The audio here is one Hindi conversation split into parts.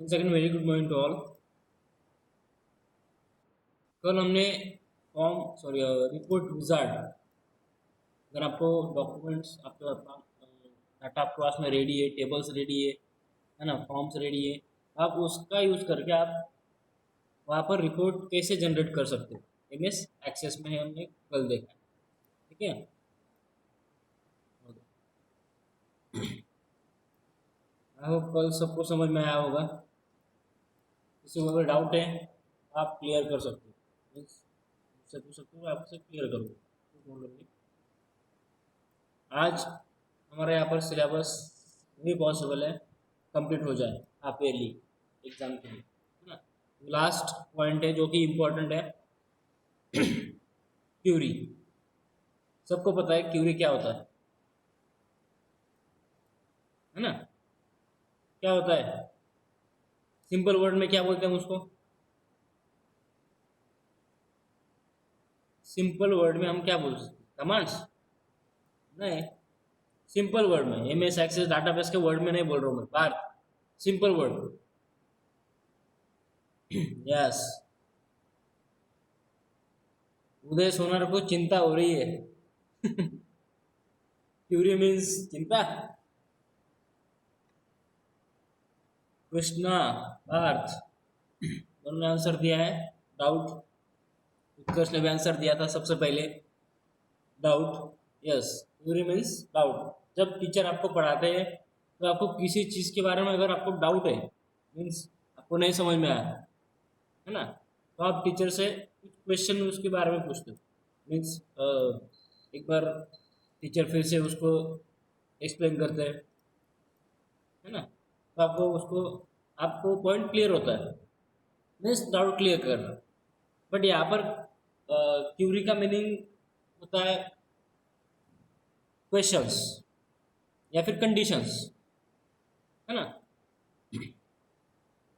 One second, very good morning to all. कल हमने रिपोर्ट विजार्ड, अगर आपको डॉक्यूमेंट्स आपके डाटा आपके पास में रेडी है, टेबल्स रेडी है ना, फॉर्म्स रेडी है, आप उसका यूज़ करके आप वहाँ पर रिपोर्ट कैसे जनरेट कर सकते हो, एमएस एक्सेस में है, हमने कल देखा है। ठीक है, आई होप कल सबको समझ में आया होगा। किसी को अगर डाउट है आप क्लियर कर सकते हो, मीन्स मुझसे पूछ सकते हो, आपसे क्लियर करूँगा, कोई प्रॉब्लम नहीं। आज हमारे यहाँ पर सिलेबस भी पॉसिबल है कंप्लीट हो जाए हाफ ईयरली एग्जाम के लिए, है ना। लास्ट पॉइंट है जो कि इम्पोर्टेंट है, क्यूरी। सबको पता है क्यूरी क्या होता है ना, क्या होता है? सिंपल वर्ड में क्या बोलते हैं उसको? सिंपल वर्ड में हम क्या बोल सकते हैं? कमांड्स? नहीं, सिंपल वर्ड में, एमएस एक्सेस डाटाबेस के वर्ड में नहीं बोल रहा हूँ मैं, बात सिंपल वर्ड। यस, उदय सोनार को चिंता हो रही है। क्यूरी मीन्स चिंता। कृष्णा, पार्थ, दोनों ने आंसर दिया है। डाउट? उत्कर्ष ने भी आंसर दिया था सबसे पहले, doubt. Yes, query means doubt. जब टीचर आपको पढ़ाते हैं तो आपको किसी चीज़ के बारे में अगर आपको डाउट है, मीन्स आपको नहीं समझ में आया है ना, तो आप टीचर से कुछ क्वेश्चन उसके बारे में पूछते हो, मीन्स एक बार टीचर फिर से उसको एक्सप्लेन करते हैं, है ना, तो आपको पॉइंट क्लियर होता है, मीन्स डाउट क्लियर करना। बट यहाँ पर क्यूरी का मीनिंग होता है क्वेश्चंस या फिर कंडीशंस, है ना।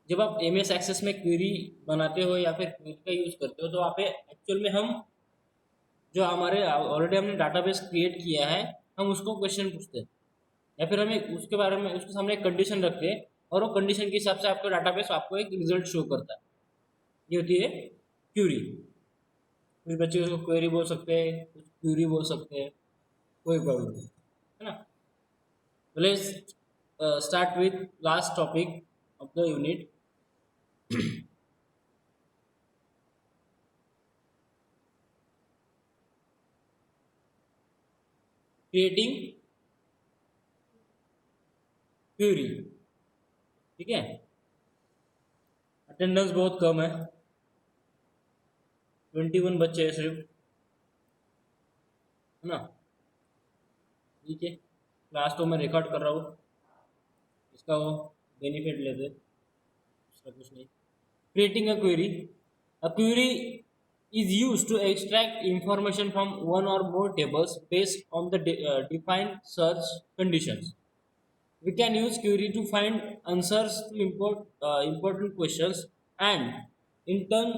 जब आप एम एस एक्सेस में क्वेरी बनाते हो या फिर क्वेरी का यूज़ करते हो तो वहाँ पे एक्चुअल में हम जो हमारे ऑलरेडी हमने डाटाबेस क्रिएट किया है, हम उसको क्वेश्चन पूछते हैं या फिर हमें उसके बारे में उसके सामने एक कंडीशन रखते हैं और वो कंडीशन के हिसाब से आपका डाटाबेस आपको एक रिजल्ट शो करता है। ये होती है क्यूरी। कुछ बच्चे उसको क्वेरी बोल सकते हैं, कुछ क्यूरी बोल सकते हैं, कोई प्रॉब्लम नहीं, है ना। Let's start with last topic of the unit, creating query. ठीक है, अटेंडेंस बहुत कम है, 21 बच्चे हैं सिर्फ, है ना। ठीक है, क्लास तो मैं रिकॉर्ड कर रहा हूँ, इसका वो बेनिफिट लेते, इसका कुछ नहीं। Creating a query, a query is used to extract information from one or more tables based on the defined search conditions. We can use query to find answers to important questions and in turn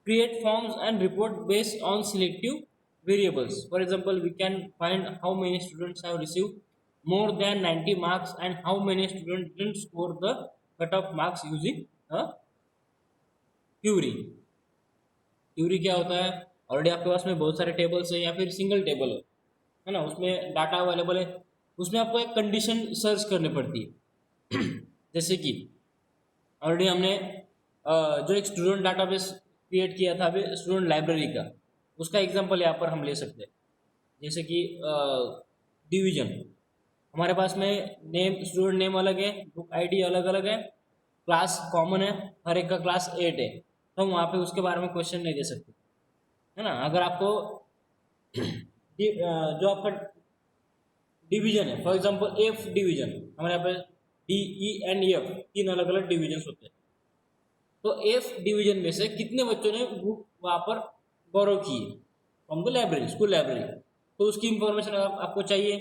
create forms and report based on selective variables. For example, we can find how many students have received more than 90 marks and how many students didn't score the cutoff marks using a query. Query क्या होता है? ऑलरेडी आपके पास में बहुत सारे टेबल्स है या फिर सिंगल टेबल है ना, उसमें डाटा अवेलेबल है, उसमें आपको एक कंडीशन सर्च करनी पड़ती है। जैसे कि ऑलरेडी हमने जो एक स्टूडेंट डाटाबेस क्रिएट किया था अभी स्टूडेंट लाइब्रेरी का, उसका एग्जांपल यहाँ पर हम ले सकते हैं। जैसे कि डिवीजन, हमारे पास में नेम, स्टूडेंट नेम अलग है, बुक आईडी अलग अलग है, क्लास कॉमन है, हर एक का क्लास 8 है, तो हम वहाँ पे उसके बारे में क्वेश्चन नहीं दे सकते, है ना। अगर आपको जो आपका डिवीजन है, फॉर एग्जांपल एफ डिवीजन, हमारे यहाँ पे डी ई एंड एफ तीन अलग अलग डिवीजन होते हैं, तो एफ डिवीजन में से कितने बच्चों ने बुक वहाँ पर बोरो की from the library, school library, तो उसकी इंफॉर्मेशन अगर आपको चाहिए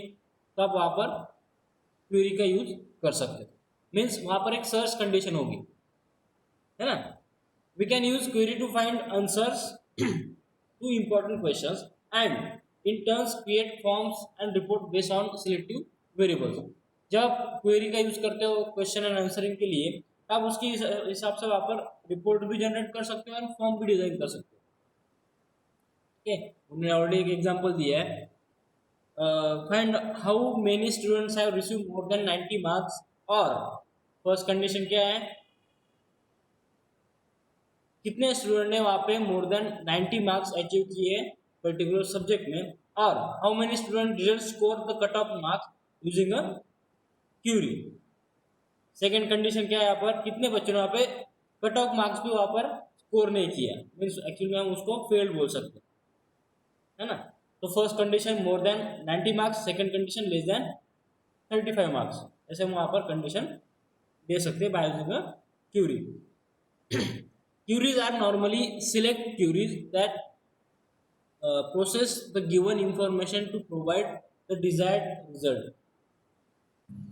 तो आप वहाँ पर क्वेरी का यूज कर सकते हो, मीन्स वहाँ पर एक सर्च कंडीशन होगी, है ना। We can use query to find answers to important questions and in turns create forms and report based on selective variables. जब आप क्वेरी का यूज करते हो क्वेश्चन एंड आंसरिंग के लिए आप उसके हिसाब से वहाँ पर रिपोर्ट भी जनरेट कर सकते हो और फॉर्म भी डिजाइन कर सकते हो। ठीक है, हमने ऑलरेडी एक एग्जांपल दिया है, find how many students have receive more than 90 marks, और फर्स्ट कंडीशन क्या है, कितने स्टूडेंट ने वहाँ पे मोर देन 90 मार्क्स अचीव किए पर्टिकुलर सब्जेक्ट में, और how many student didn't score the cut off marks using a query. Second condition क्या है यहाँ पर, कितने बच्चों ने वहाँ पे कट ऑफ मार्क्स भी वहाँ पर स्कोर नहीं किया, मीन्स एक्चुअली में हम उसको फेल्ड बोल सकते हैं, है ना। तो first condition more than 90 marks, second condition less than 35 marks, ऐसे हम वहाँ पर कंडीशन दे सकते हैं by using a query. Queries are normally select queries that process the given information to provide the desired result.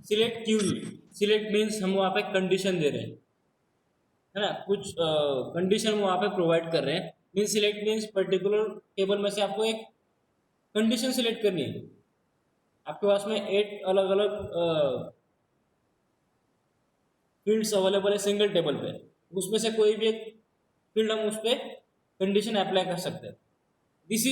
Select query, select means हम वहाँ पे कंडीशन दे रहे हैं, है ना, कुछ कंडीशन वहाँ पे प्रोवाइड कर रहे हैं। Means select means particular table में से आपको एक कंडीशन सिलेक्ट करनी है। आपके पास में 8 अलग अलग फील्ड्स अवेलेबल है सिंगल टेबल पे, उसमें से कोई भी एक फील्ड हम उस पर कंडीशन अप्लाई कर सकते हैं। This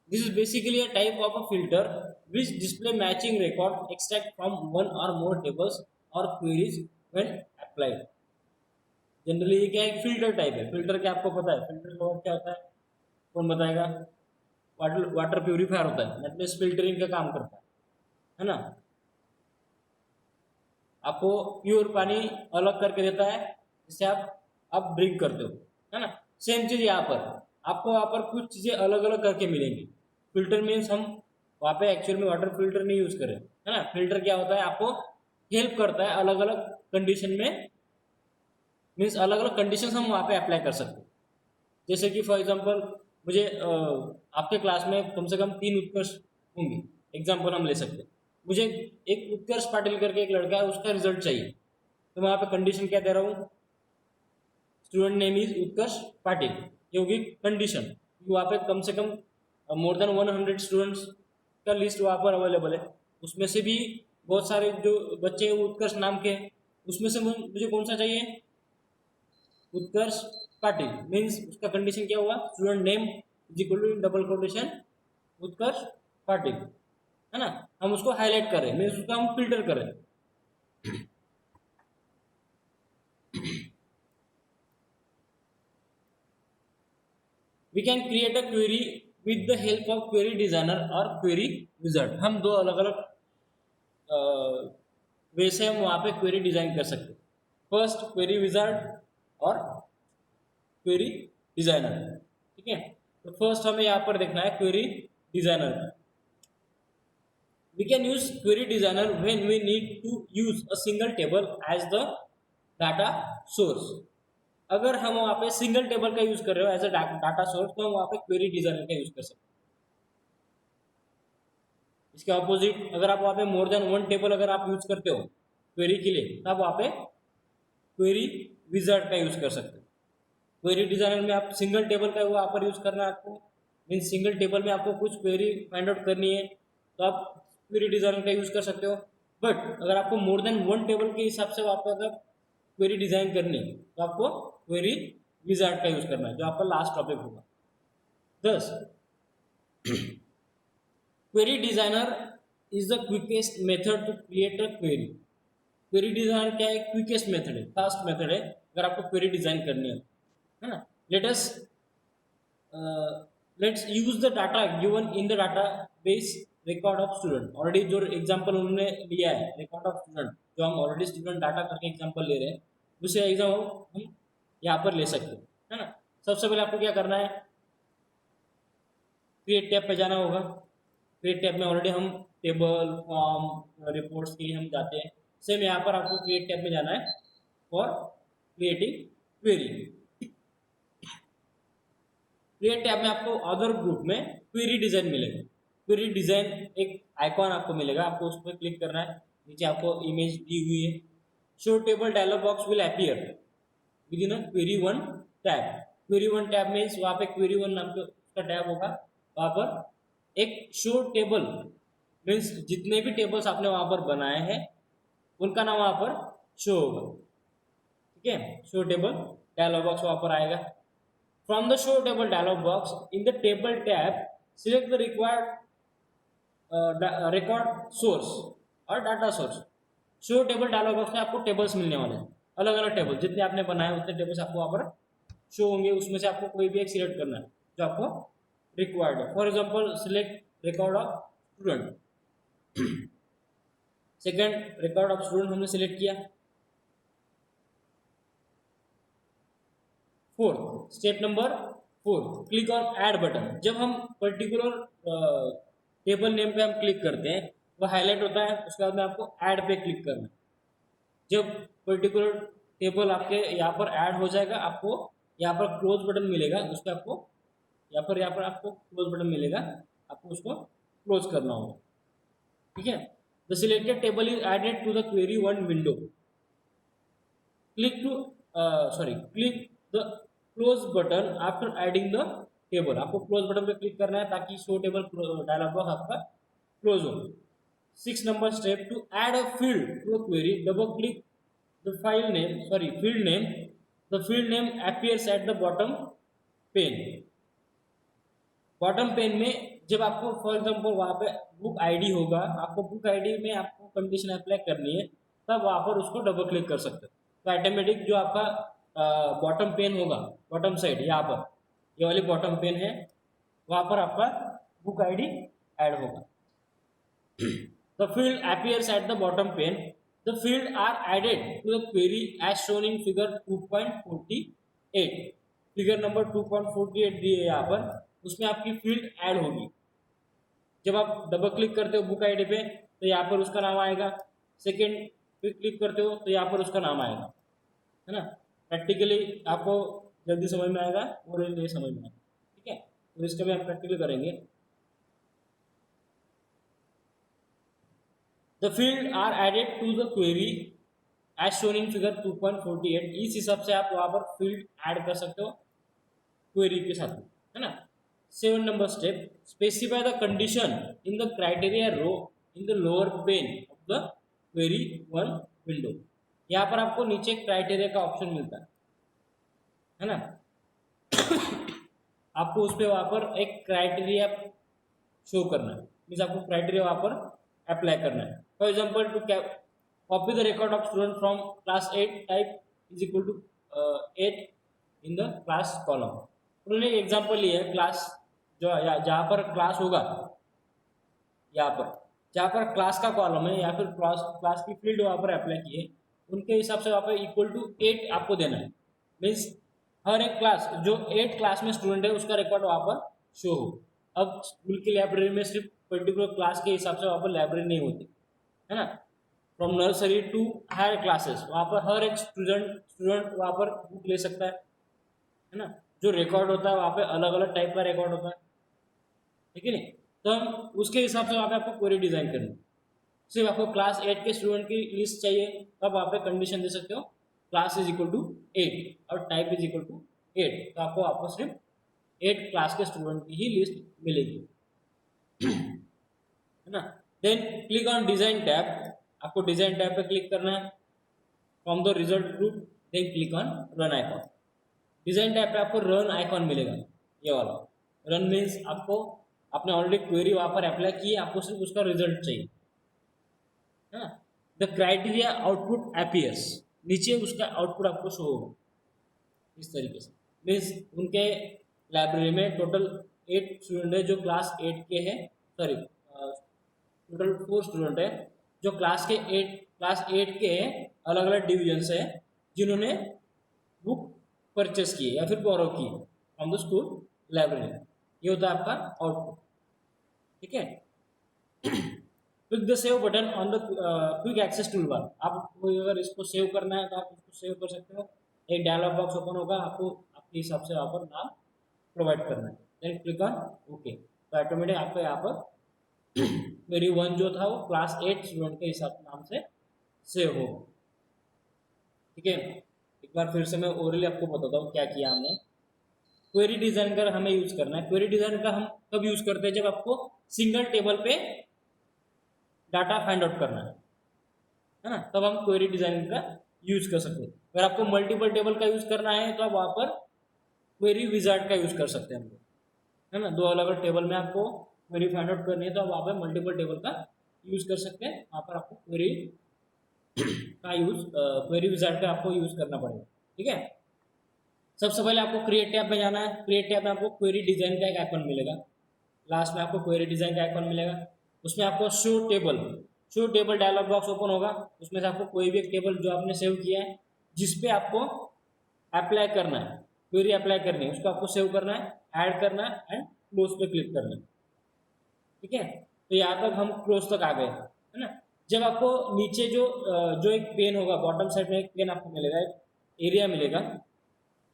is basically a type of a filter which display matching record extract from one और मोर टेबल्स और क्वेरीज व्हेन अप्लाइड। जनरली ये क्या है, फिल्टर टाइप है। फिल्टर क्या आपको पता है, फिल्टर का वर्क क्या होता है, कौन बताएगा? वाटर प्यूरिफायर होता है, नेटलेस फिल्टरिंग का काम करता है ना। आपको प्योर पानी अलग करके देता है जिससे आप ड्रिंक करते हो, है ना। सेम चीज यहाँ पर आपको वहाँ पर कुछ चीजें अलग अलग करके मिलेंगी। फिल्टर मीन्स हम वहाँ पे एक्चुअल में वाटर फिल्टर नहीं यूज करें, है ना। फिल्टर क्या होता है, आपको हेल्प करता है अलग अलग कंडीशन में, मीन्स अलग अलग कंडीशन हम वहाँ पे अप्लाई कर सकते हैं। जैसे कि फॉर एग्जाम्पल मुझे आपके क्लास में कम से कम 3 उत्कर्ष होंगे, एग्जाम्पल हम ले सकते हैं। मुझे एक उत्कर्ष पाटिल करके एक लड़का है, उसका रिजल्ट चाहिए, तो मैं वहाँ पे कंडीशन क्या दे रहा हूँ, स्टूडेंट नेम इज उत्कर्ष पाटिल, ये होगी कंडीशन। वहाँ पे कम से कम मोर देन 100 स्टूडेंट्स का लिस्ट वहाँ पर अवेलेबल है, उसमें से भी बहुत सारे जो बच्चे हैं वो उत्कर्ष नाम के, उसमें से मुझे कौन सा चाहिए, उत्कर्ष पाटिल। मीन्स उसका कंडीशन क्या हुआ, student name is equal to double quotation Utkarsh Patil, है ना। हम उसको हाईलाइट कर रहे हैं, मीन्स उसका हम फिल्टर कर रहे हैं। We can create a query with the help of query designer or query wizard। हम दो अलग अलग वे से हम वहाँ पे क्वेरी डिजाइन कर सकते हैं। फर्स्ट क्वेरी विजार्ड और क्वेरी डिजाइनर, ठीक है। तो फर्स्ट हमें यहाँ पर देखना है query designer. We can use query designer when we need to use a single table as the data source। अगर हम वहाँ पे सिंगल टेबल का यूज कर रहे हो एज अ डाटा सोर्स, तो हम वहाँ पे क्वेरी डिजाइनर का यूज कर सकते हैं। इसके ऑपोजिट अगर आप वहाँ पे मोर देन 1 टेबल अगर आप यूज करते हो क्वेरी के लिए, तब वहाँ पे क्वेरी विजार्ड का यूज कर सकते हो। क्वेरी डिजाइनर में आप सिंगल टेबल का वहाँ पर यूज करना है आपको, मीन सिंगल टेबल में आपको कुछ क्वेरी फाइंड आउट करनी है, तो आप क्वेरी डिजाइनर का यूज कर सकते हो। बट अगर आपको मोर देन 1 टेबल के हिसाब से आपको अगर क्वेरी डिजाइन करनी है, तो आपको क्वेरी विजार्ड का यूज करना है, जो आपका लास्ट टॉपिक होगा। 10 query designer is the quickest method to create a query. Query designer क्या है, क्विकेस्ट मेथड है, फास्ट मेथड है अगर आपको क्वेरी डिजाइन करनी है ना। Let's use the data given in the data base record of student. Already जो एग्जांपल उन्होंने लिया है रिकॉर्ड ऑफ स्टूडेंट, जो हम ऑलरेडी स्टूडेंट डाटा करके एग्जांपल ले रहे हैं, दूसरे एग्जाम्पल हम यहाँ पर ले सकते हैं, है ना। सबसे पहले आपको क्या करना है, क्रिएट टैब पे जाना होगा। क्रिएट टैब में ऑलरेडी हम टेबल फॉर्म रिपोर्ट्स के लिए हम जाते हैं, सेम यहाँ पर आपको क्रिएट टैब में जाना है for creating query. Create tab में आपको अदर ग्रुप में क्वेरी डिजाइन मिलेगा। क्वेरी डिजाइन एक आइकॉन आपको मिलेगा, आपको उस पर क्लिक करना है, नीचे आपको इमेज दी हुई है। Show table dialog box will appear within query 1 tab. Query 1 tab means वहाँ पे क्वेरी 1 नाम का टैब होगा, वहाँ पर एक शो टेबल मीन्स जितने भी टेबल्स आपने वहाँ पर बनाए हैं उनका नाम वहाँ पर शो होगा। ठीक है, शो टेबल डायलॉग बॉक्स वहां पर आएगा। From the show table dialog box in the table tab select the required record source और data source. Show table dialog box में आपको टेबल्स मिलने वाले हैं, अलग अलग टेबल जितने आपने बनाए उतने टेबल्स आपको वहाँ पर शो होंगे। उसमें से आपको कोई भी एक सिलेक्ट करना है जो आपको रिक्वायर्ड है। For example select record of student. Second record of student हमने सिलेक्ट किया। Fourth step number 4 click on add button. जब हम पर्टिकुलर टेबल नेम पे हम क्लिक करते हैं वो हाईलाइट होता है, उसके बाद में आपको ऐड पे क्लिक करना है। जब पर्टिकुलर टेबल आपके यहाँ पर ऐड हो जाएगा, आपको यहाँ पर क्लोज बटन मिलेगा, उस पर आपको यहाँ पर आपको क्लोज बटन मिलेगा, आपको उसको क्लोज करना होगा। ठीक है, the selected table is added to the query 1 window. Click the close button after adding the table. आपको क्लोज बटन पे क्लिक करना है ताकि शो टेबल डायलॉग बॉक्स आपका क्लोज हो। 6 number step to add a field to a query double click the field name. The field name appears at the bottom pane. Bottom pane में जब आपको फॉर एग्जांपल वहाँ पे बुक आईडी होगा, आपको बुक आईडी में आपको कंडीशन अप्लाई करनी है, तब वहाँ पर उसको डबल क्लिक कर सकते हो। तो ऑटोमेटिक जो आपका बॉटम पेन होगा, बॉटम साइड यहाँ पर ये वाली बॉटम पेन है, वहाँ पर आपका बुक आईडी ऐड होगा। The field appears at the bottom pane. The field are added to the query as shown in figure 2.48. Figure number 2.48 दिए यहाँ पर, उसमें आपकी फील्ड ऐड होगी। जब आप डबल क्लिक करते हो बुक आईडी पे तो यहाँ पर उसका नाम आएगा, सेकेंड पे क्लिक करते हो तो यहाँ पर उसका नाम आएगा, है ना। प्रैक्टिकली आपको जल्दी समझ में आएगा और ये समझ में आएगा। ठीक है, तो इसका भी हम प्रैक्टिकल करेंगे। The field are added to the query as shown in figure 2.48। इस हिसाब से आप वहाँ पर फील्ड ऐड कर सकते हो क्वेरी के साथ, है ना। 7 number step specify the condition in the criteria row in the lower pane of the query 1 window. यहाँ पर आपको नीचे क्राइटेरिया का ऑप्शन मिलता है ना। आपको उस पर वहाँ पर एक क्राइटेरिया शो करना है, मीन्स आपको क्राइटेरिया वहाँ पर अप्लाई करना है। For example to copy the record of student from class 8 type is equal to 8 in the class column. उन्होंने एग्जाम्पल लिया है क्लास जो जहाँ पर क्लास होगा, यहाँ पर जहाँ पर क्लास का कॉलम है या फिर क्लास की फील्ड वहाँ पर अप्लाई की है, उनके हिसाब से वहाँ पर इक्वल टू 8 आपको देना है। मीन्स हर एक क्लास जो 8 क्लास में स्टूडेंट है उसका रिकॉर्ड वहाँ पर शो हो। अब स्कूल की लाइब्रेरी में सिर्फ पर्टिकुलर क्लास के हिसाब से वहाँ पर लाइब्रेरी नहीं होती, है ना। From nursery to higher classes वहाँ पर हर एक स्टूडेंट वहाँ पर बुक ले सकता है ना। जो रिकॉर्ड होता है वहाँ पे अलग अलग टाइप का रिकॉर्ड होता है, ठीक है नहीं। तो हम उसके हिसाब से वहाँ पे आपको क्वेरी डिजाइन करनी है। सिर्फ आपको क्लास 8 के स्टूडेंट की लिस्ट चाहिए, तब वहाँ पे कंडीशन दे सकते हो क्लास इज इक्वल टू 8 और टाइप इज इक्वल टू 8। तो आपको सिर्फ 8 क्लास के स्टूडेंट की ही लिस्ट मिलेगी, है ना। Then click on design tab. आपको डिजाइन टैब पे क्लिक करना है। From the result group then click on run icon. Design tab पे आपको रन आइकॉन मिलेगा, ये वाला। रन मीन्स आपने ऑलरेडी क्वेरी वहाँ पर अप्लाई की है, आपको सिर्फ उसका रिजल्ट चाहिए, है ना। द क्राइटेरिया आउटपुट अपीयर्स, नीचे उसका आउटपुट आपको शो होगा इस तरीके से। मीन्स उनके लाइब्रेरी में टोटल 8 स्टूडेंट है जो क्लास 8 के हैं, सॉरी टोटल 4 स्टूडेंट है जो क्लास 8 के अलग अलग डिविजन से है, जिन्होंने बुक परचेस की है या फिर बोरो की है फ्रॉम द स्कूल लाइब्रेरी। ये होता है आपका आउटपुट, ठीक है। Click the save button on the quick access tool bar. आपको अगर इसको सेव करना है तो आप इसको सेव कर सकते हो। एक डायलॉग बॉक्स ओपन होगा, आपको आपके हिसाब से यहाँ पर नाम प्रोवाइड करना है। Then click on okay. तो ऑटोमेटिक आपको यहाँ पर क्वेरी 1 जो था वो क्लास 8 स्टूडेंट के हिसाब नाम से सेव हो, ठीक है। एक बार फिर से मैं ओरली आपको बताता हूँ क्या किया हमने। क्वेरी डिजाइनर हमें यूज करना है। क्वेरी डिजाइनर का हम कब यूज करते हैं, जब आपको सिंगल टेबल पे डाटा फाइंड आउट करना है ना, तब हम क्वेरी डिजाइनर का यूज कर सकते हैं। अगर आपको मल्टीपल टेबल का यूज करना है तो आप वहाँ पर क्वेरी विजार्ड का यूज कर सकते हैं हम लोग, है ना। दो अलग अलग टेबल में आपको क्वेरी फाइंड आउट करनी है तो आप वहाँ पर मल्टीपल टेबल का यूज कर सकते हैं। वहाँ पर आपको क्वेरी का यूज क्वेरी विजार्ड का आपको यूज करना पड़ेगा, ठीक है। सबसे पहले आपको क्रिएट टैब में जाना है। क्रिएट टैब में आपको क्वेरी डिजाइन का एक आइकन मिलेगा, लास्ट में आपको क्वेरी डिजाइन का आइकन मिलेगा। उसमें आपको show table dialog box open होगा। उसमें से आपको कोई भी एक टेबल जो आपने सेव किया है जिस पे आपको अप्लाई करना है, क्वेरी अप्लाई करनी है, उसको आपको सेव करना है, ऐड करना है एंड क्लोज पे क्लिक करना है, ठीक है। तो यहाँ तक हम क्लोज तक आ गए, है ना। जब आपको नीचे जो एक पेन होगा, बॉटम साइड में एक पेन आपको मिलेगा, एक एरिया मिलेगा,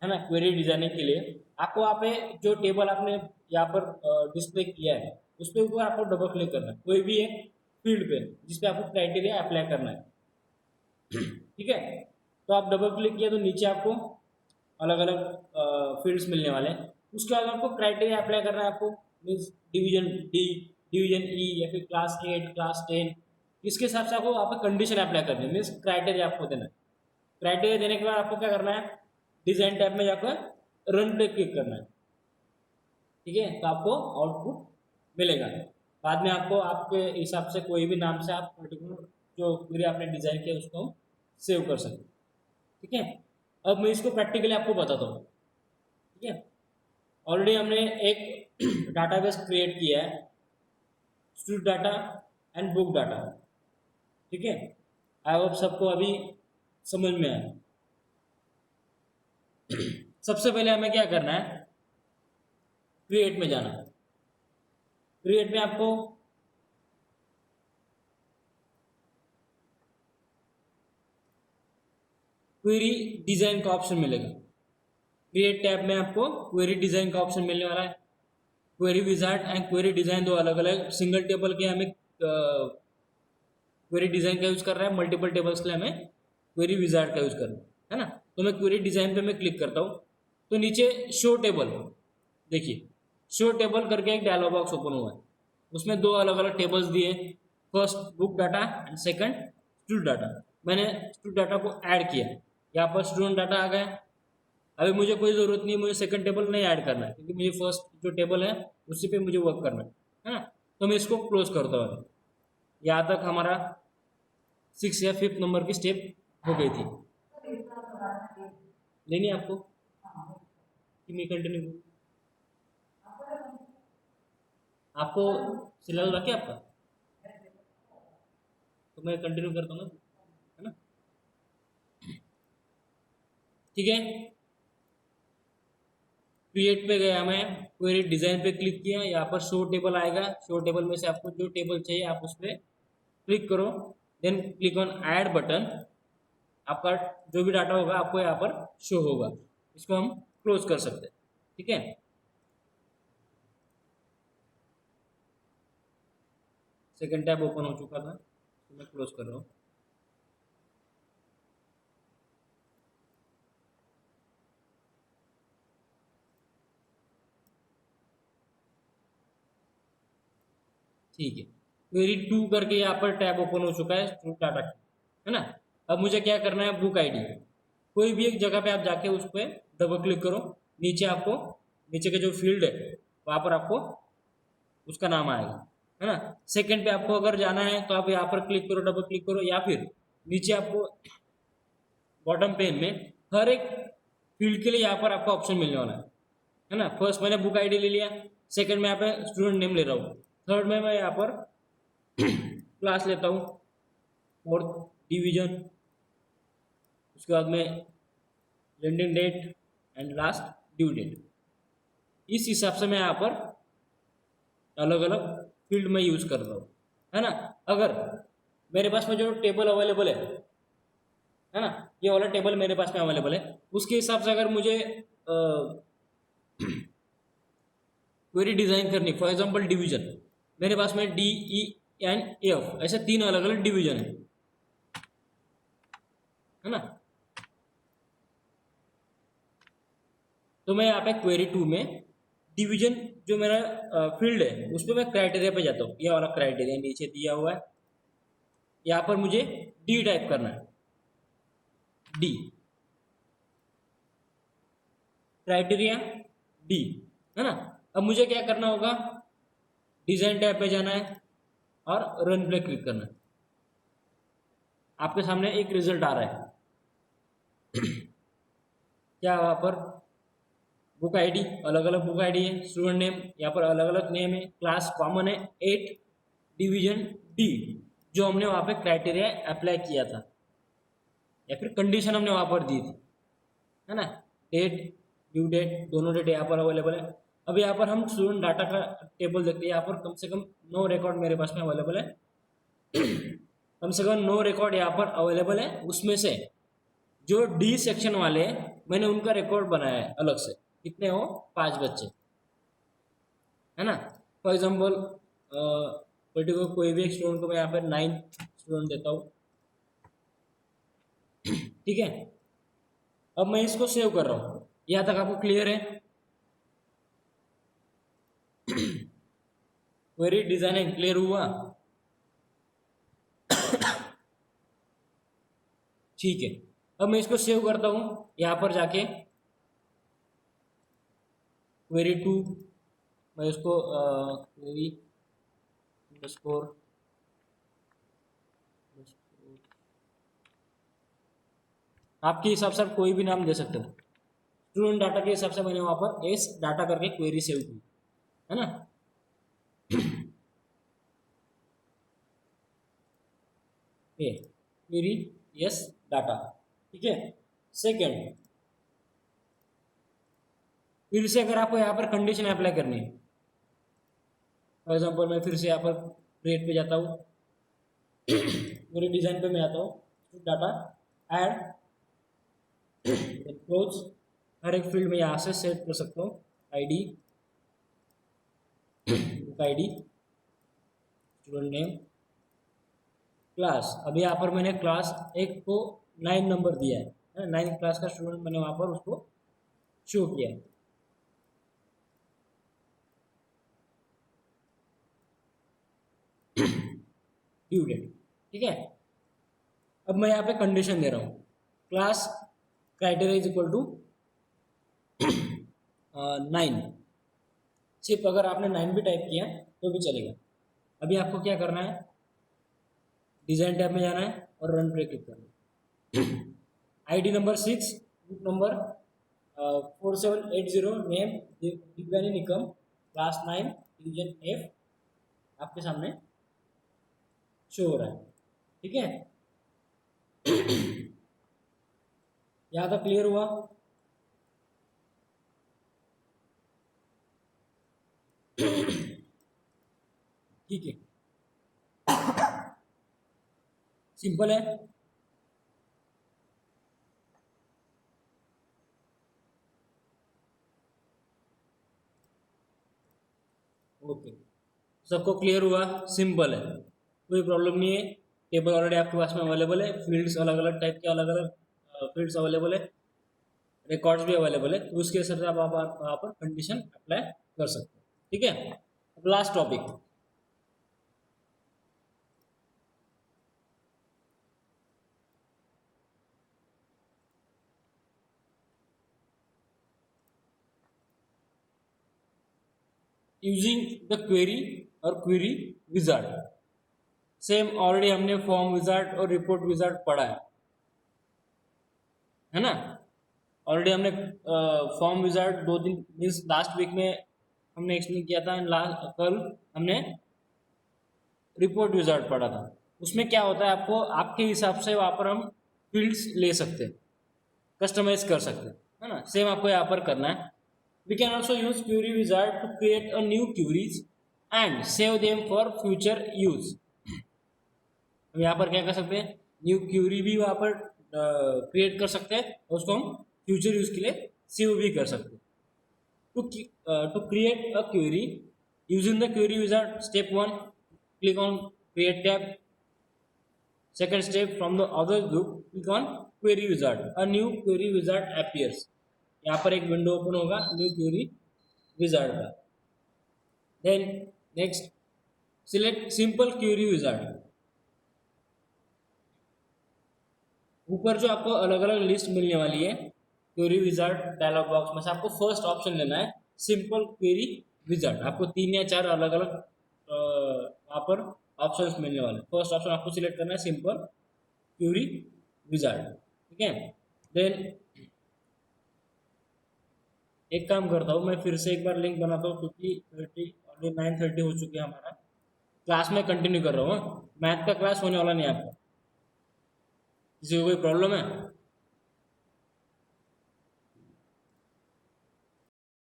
है ना, क्वेरी डिजाइनिंग के लिए आपको वहाँ पे जो टेबल आपने यहाँ पर डिस्प्ले किया है उस पर ऊपर आपको डबल क्लिक करना है, कोई भी एक फील्ड पे जिसपे आपको क्राइटेरिया अप्लाई करना है, ठीक है। तो आप डबल क्लिक किया तो नीचे आपको अलग अलग फील्ड्स मिलने वाले हैं। उसके बाद आपको क्राइटेरिया अप्लाई करना है, आपको मीन्स डिवीजन डी, डिवीजन ई या फिर क्लास 8, क्लास 10, इसके हिसाब से आपको वहाँ पर कंडीशन अप्लाई करनी है, मीन्स क्राइटेरिया आपको देना है। क्राइटेरिया देने के बाद आपको क्या करना है, डिजाइन टैब में जाकर रन पे क्लिक करना है, ठीक है। तो आपको आउटपुट मिलेगा। बाद में आपको आपके हिसाब से कोई भी नाम से आप पर्टिकुलर जो क्वेरी आपने डिजाइन किया उसको सेव कर सकते हैं, ठीक है। अब मैं इसको प्रैक्टिकली आपको बताता हूँ, ठीक है। ऑलरेडी हमने एक डाटाबेस क्रिएट किया है, student data and book data, ठीक है। आई होप सबको अभी समझ में आया। सबसे पहले हमें क्या करना है, क्रिएट में जाना। क्रिएट में आपको क्वेरी डिजाइन का ऑप्शन मिलेगा। क्रिएट टैब में आपको क्वेरी डिजाइन का ऑप्शन मिलने वाला है। Query wizard and query design दो अलग अलग, सिंगल टेबल के हमें क्वेरी डिजाइन का यूज कर रहा है, मल्टीपल टेबल्स के लिए हमें क्वेरी विजार्ड का यूज करना है ना। तो मैं क्वेरी डिजाइन पे मैं क्लिक करता हूँ तो नीचे शो टेबल, देखिए शो टेबल करके एक डायलॉग बॉक्स ओपन हुआ है। उसमें दो अलग अलग टेबल्स दिए, first book data and second student data. मैंने स्टूडेंट डाटा को ऐड किया, यहाँ पर स्टूडेंट डाटा आ गया। अभी मुझे कोई ज़रूरत नहीं है, मुझे सेकंड टेबल नहीं ऐड करना है क्योंकि मुझे फर्स्ट जो टेबल है उसी पे मुझे वर्क करना है ना। तो मैं इसको क्लोज करता हूँ। यहाँ तक हमारा 6 या 5 नंबर की स्टेप हो गई थी। लेनी है आपको कि मैं कंटिन्यू करूँ? आपको सिलेबस बाकी है आपका, तो मैं कंटिन्यू करता हूँ ना, है ना, ठीक है। क्रिएट पे गया, मैं क्वेरी डिजाइन पे क्लिक किया, यहाँ पर शो टेबल आएगा। शो टेबल में से आपको जो टेबल चाहिए आप उस पर क्लिक करो, then click on add button. आपका जो भी डाटा होगा आपको यहाँ पर शो होगा। इसको हम क्लोज कर सकते हैं, ठीक है। सेकंड टैब ओपन हो चुका था तो मैं क्लोज कर रहा हूँ। ठीक है, क्वेरी 2 करके यहाँ पर टैब ओपन हो चुका है स्टूडेंट डाटा की, है ना। अब मुझे क्या करना है, बुक आईडी, कोई भी एक जगह पे आप जाके उस पर डबल क्लिक करो। नीचे आपको नीचे के जो फील्ड है वहाँ पर आपको उसका नाम आएगा, है ना। सेकंड पे आपको अगर जाना है तो आप यहाँ पर क्लिक करो, डबल क्लिक करो, या फिर नीचे आपको बॉटम पेन में हर एक फील्ड के लिए यहाँ पर आपको ऑप्शन मिलने वाला है ना। फर्स्ट मैंने बुक आईडी ले लिया, सेकंड में यहाँ पे स्टूडेंट नेम ले रहा हूँ, थर्ड में मैं यहाँ पर क्लास लेता हूँ, फोर्थ डिवीजन, उसके बाद में landing date and last due date. इस हिसाब से मैं यहाँ पर अलग अलग फील्ड में यूज कर रहा हूँ, है ना। अगर मेरे पास में जो टेबल अवेलेबल है ना, ये वाला टेबल मेरे पास में अवेलेबल है, उसके हिसाब से अगर मुझे क्वेरी डिजाइन करनी, फॉर एग्जांपल डिवीजन, मेरे पास में डी, ई एन, एफ ऐसे 3 अलग अलग डिवीजन है ना। तो मैं यहाँ पे क्वेरी 2 में डिवीजन जो मेरा फील्ड है उस पर मैं क्राइटेरिया पे जाता हूँ। ये वाला क्राइटेरिया नीचे दिया हुआ है, यहाँ पर मुझे डी टाइप करना है, डी, क्राइटेरिया डी, है ना। अब मुझे क्या करना होगा, डिजाइन टैब पे जाना है और रन पे क्लिक करना है। आपके सामने एक रिजल्ट आ रहा है, क्या वहाँ पर बुक आईडी अलग अलग बुक आईडी है, स्टूडेंट नेम यहाँ पर अलग अलग नेम है, क्लास कॉमन है 8, डिवीजन डी, जो हमने वहाँ पे क्राइटेरिया अप्लाई किया था या फिर कंडीशन हमने वहाँ पर दी थी, है ना। डेट, ड्यू डेट, दोनों डेट यहाँ पर अवेलेबल है। अब यहाँ पर हम स्टूडेंट डाटा का टेबल देखते हैं, यहाँ पर कम से कम 9 रिकॉर्ड मेरे पास में अवेलेबल है। कम से कम 9 रिकॉर्ड यहाँ पर अवेलेबल है, उसमें से जो डी सेक्शन वाले मैंने उनका रिकॉर्ड बनाया है अलग से, कितने हो, 5 बच्चे, है ना। फॉर एग्जाम्पल पर्टिकुलर कोई भी एक स्टूडेंट को मैं यहाँ पर 9 स्टूडेंट देता हूँ, ठीक है। अब मैं इसको सेव कर रहा हूँ, यहाँ तक आपको क्लियर है। क्वेरी डिजाइनिंग क्लियर हुआ, ठीक है। अब मैं इसको सेव करता हूँ, यहाँ पर जाके क्वेरी 2, मैं उसको क्वेरी अंडरस्कोर आपके हिसाब से आप कोई भी नाम दे सकते हो। स्टूडेंट डाटा के हिसाब से मैंने वहाँ पर एस डाटा करके क्वेरी सेव की, है ना। ये क्वेरी यस डाटा, ठीक है। सेकेंड, फिर से अगर आपको यहाँ पर कंडीशन अप्लाई करनी है, फॉर एग्जाम्पल मैं फिर से यहाँ पर क्रिएट पे जाता हूँ, पूरे डिजाइन पे मैं आता हूँ, डाटा ऐड क्लोज, हर एक फील्ड में यहाँ से सेट कर सकता हूँ, ID, book ID, student name, class. अभी यहाँ पर मैंने क्लास एक को 9 नंबर दिया है, 9 क्लास का स्टूडेंट मैंने वहाँ पर उसको शो किया है। ड्यू डेट, ठीक है। अब मैं यहाँ पे कंडीशन दे रहा हूँ, class criteria is equal to 9, सिर्फ अगर आपने 9 भी टाइप किया तो भी चलेगा। अभी आपको क्या करना है, डिजाइन टैब में जाना है और रन पे क्लिक करना है। ID number 6, book number 4780, name Divyani Nikam, class 9, division F, आपके सामने शो हो रहा है, ठीक है। यहाँ तक क्लियर हुआ। ठीक है, सिंपल है। ओके, सबको क्लियर हुआ, सिंपल है, कोई प्रॉब्लम नहीं है। टेबल ऑलरेडी आपके पास में अवेलेबल है, फील्ड्स अलग अलग टाइप के अलग अलग फील्ड्स अवेलेबल है, रिकॉर्ड्स भी अवेलेबल है, तो उसके हिसाब से आप वहाँ पर कंडीशन अप्लाई कर सकते हो, ठीक है। अब last topic, using the query और क्वेरी विजार्ड। सेम ऑलरेडी हमने फॉर्म विजार्ड और रिपोर्ट विजार्ड पढ़ा है ना। ऑलरेडी हमने फॉर्म विजार्ड 2 दिन मीन्स लास्ट वीक में हमने एक्सप्लेन किया था, कल हमने रिपोर्ट विजार्ड पढ़ा था। उसमें क्या होता है, आपको आपके हिसाब से वहाँ पर हम फील्ड्स ले सकते हैं, कस्टमाइज कर सकते हैं, है ना। सेम आपको यहाँ पर करना है। We can also use query wizard to create a new queries and save them for future use. हम यहाँ पर क्या कर सकते हैं, न्यू क्यूरी भी वहाँ पर क्रिएट कर सकते हैं और उसको हम फ्यूचर यूज के लिए सेव भी कर सकते हैं। To create a query using the query wizard, step 1, click on create tab. Second step, from the other group click on query wizard, a new query wizard appears. यहाँ पर एक विंडो ओपन होगा न्यू क्वेरी विजार्ड का। Then next, select simple query wizard, ऊपर जो आपको अलग अलग लिस्ट मिलने वाली है क्वेरी विजार्ड डायलॉग बॉक्स में से आपको फर्स्ट ऑप्शन लेना है सिंपल क्वेरी विजार्ड। आपको 3 या 4 अलग अलग वहाँ पर ऑप्शंस मिलने वाले। फर्स्ट ऑप्शन आपको सिलेक्ट करना है सिंपल क्वेरी विजार्ड, ठीक है। देन एक काम करता हूँ मैं, फिर से एक बार लिंक बनाता हूँ क्योंकि 9:30 हो चुके हैं हमारा। क्लास में कंटिन्यू कर रहा हूँ। मैथ का क्लास होने वाला नहीं आपका, किसी को कोई प्रॉब्लम है?